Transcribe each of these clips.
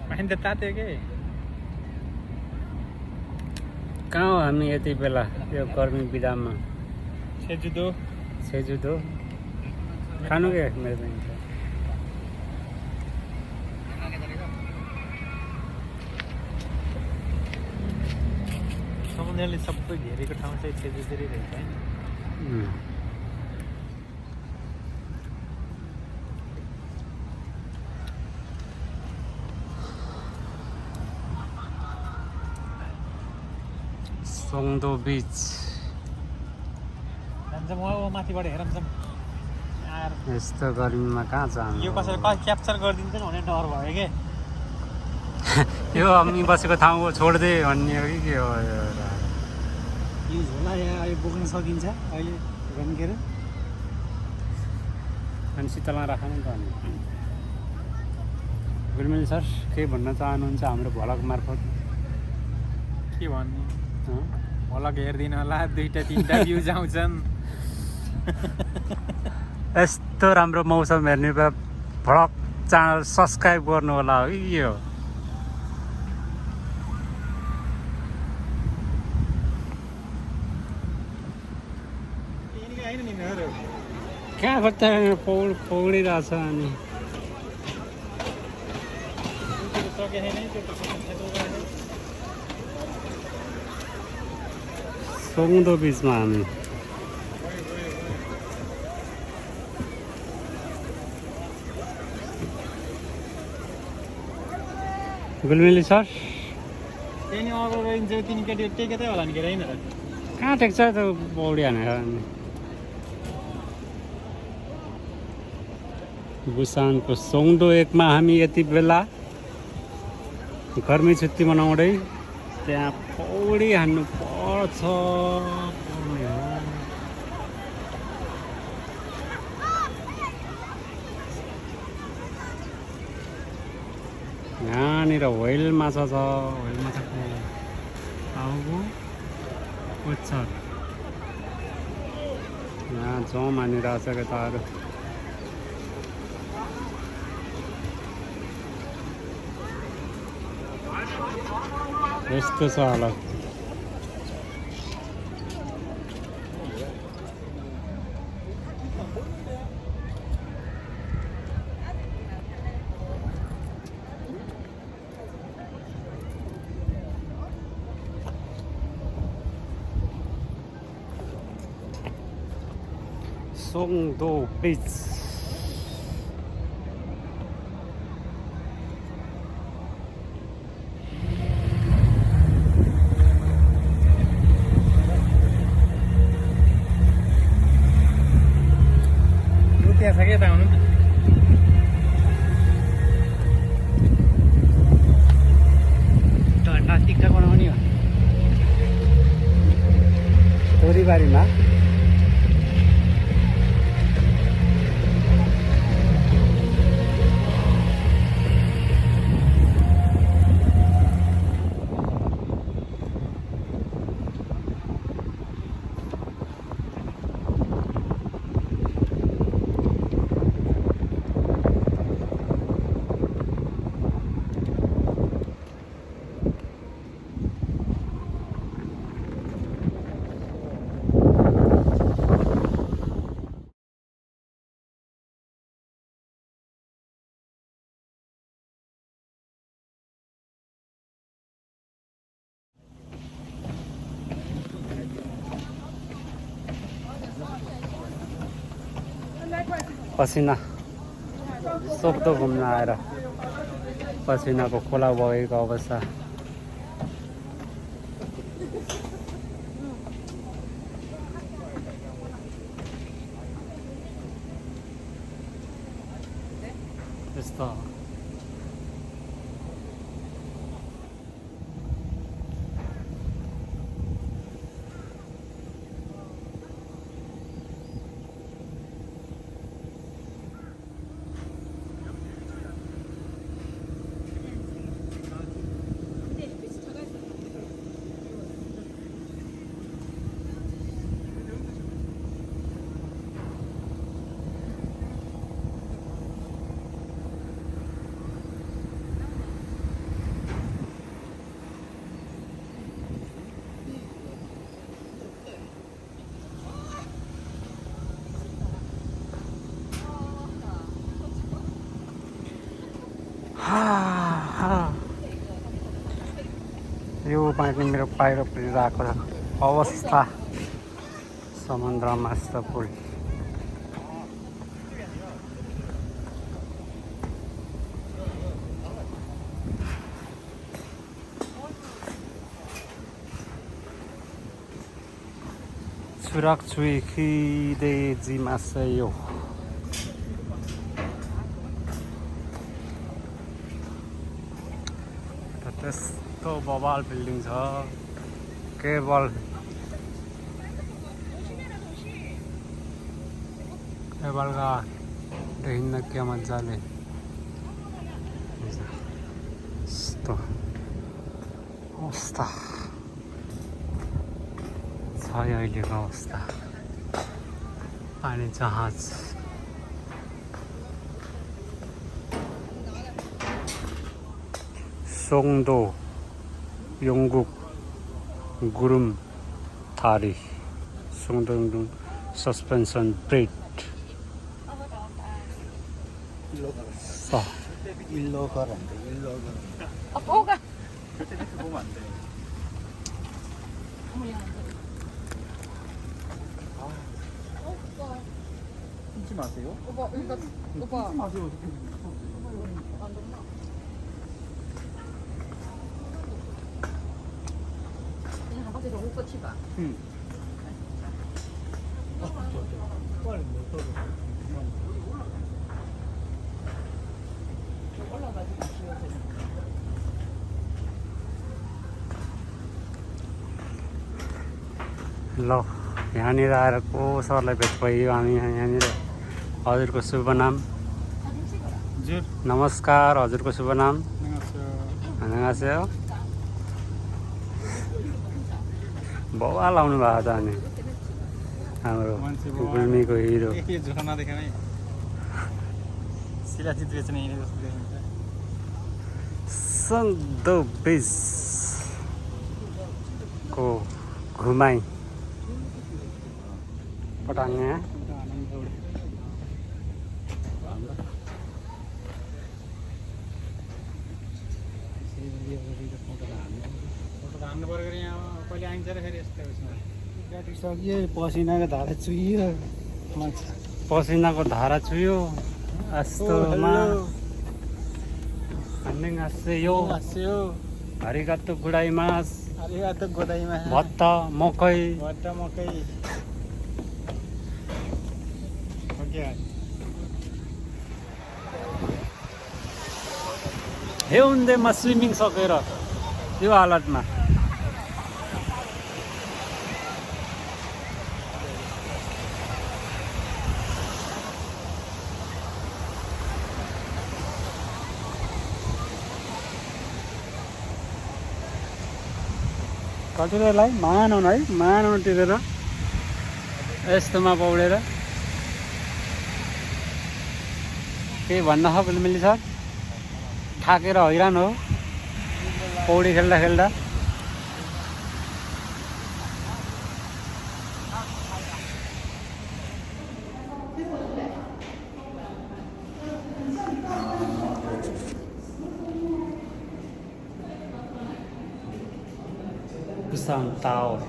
पानी त तात्यो के कहाँ हो हामी यति बेला यो गर्मी बिदाममा सेजुदो खानु के मेरो पनि छ समुद्रले सबै घेरेको ठाउँ चाहिँ सेजुदोरै रहेछ हैन सोङदो बीच जान्छौँ अब माथिबाट हेरौँ यार यस्तो गर्मीमा कहाँ जानु यो कसैले क्याप्चर गरिदिन्छ भने डर भयो के यो हामी बसेको ठाउँ छोड्दे भन्ने हो कि के हो यो झोला यहाँ अहिले बोक्न सकिन्छ अहिले रन्केर अनि शीतलमा राख्नु नि त अनि गुलमेल सर के भन्न चाहनुहुन्छ हाम्रो भ्लग मार्फत के भन्नु भ्लग हेर्दिन होला 2टा 3टा भ्युज आउँछन् यस्तो राम्रो मौसम हेर्ने भए भ्लग च्यानल सब्सक्राइब गर्नु होला हो कि के हो कहाँ खोज्दा पौडिरहेछ अनि सोङदो बिचमा हामी गुलमेली सर त्यही अगाडि गइन्छ तिनी केटी टेकेतै होला नि के होइन र कहाँ टेक्छ त्यो पौडी हानेर अनि बुसानको सोङदो 1 मा हामी यति बेला गर्मी छुट्टी मनाउँदै त्यहाँ पौडी हान्नु पर्छ यहाँनिर व्हेल माछा छ व्हेल माछाको टाउको ओछर यहाँ जम हानिरहेछ केटाहरू यस्तो छ हालत सोङदो बीच त्यहाँ छ क्या त आउनु झन्डा टिकटक बनाउने हो तोरीबारीमा पसिना सोक्दो घुम्न आएर पसिनाको खोला बगेको अवस्था त्यस्तो यो पानी मेरो बाहिरपट्टि आएको अवस्था समुद्रमा यस्तो पुल 수락주의 마세요. त्यस्तो बवाल बिल्डिङ छ केवल केवलका देखिन्न क्या मजाले यस्तो अवस्था छ अहिलेको अवस्था पानी जहाज 송도 영국 구름다리 송도 영국 서스펜션 브릿지 일로 가란다. 일로 가. 뭐가? 그때 밑에 보면 안 돼. 끊지 마세요. 오빠 이거 오빠 끊지 마세요. 그냥 한 바퀴 더 오빠 치봐. 응. ल यहाँनिर आएर को सरलाई भेट भयो हामी यहाँनिर हजुरको शुभ नाम हजुर नमस्कार हजुरको शुभ नाम 안녕하세요. बवाल आउनु भएको छ अनि हाम्रो गुल्मीको हिरो के झुला नदेखामै शिलाजित बेच्ने हिँडे जस्तो देखिन्छ सन्दो बिचको घुमाइ पटाङ्गे हान्नु पर्यो कि यहाँ कहिले आइन्छ र फेरि यस्तो उसमा सक्यो पसिनाको धारा चुइयो पसिनाको धारा चुयो यस्तोमा अन्य यो आस्यो हरिगातो गुडाई मास आरिगातो गोदाइमा भत्त मकै भट्टा मकै ओके हेउन्देमा स्विमिङ सकेर यो हालतमा कतिलाई महान है महान तिरेर यस्तोमा पौडेर केही भन्न छ मिली सर थाकेर हैरान हो पौडी खेल्दा खेल्दा Busan Tower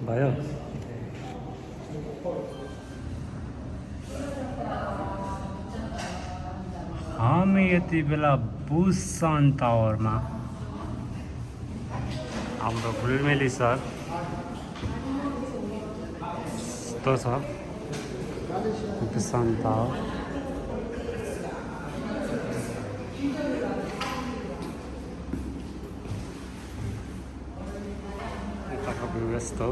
भयो हामी यति बेला बुसान टावरमा हाम्रो गुल्मेली सर यस्तो छ बुसान टावर यताको भ्यू यस्तो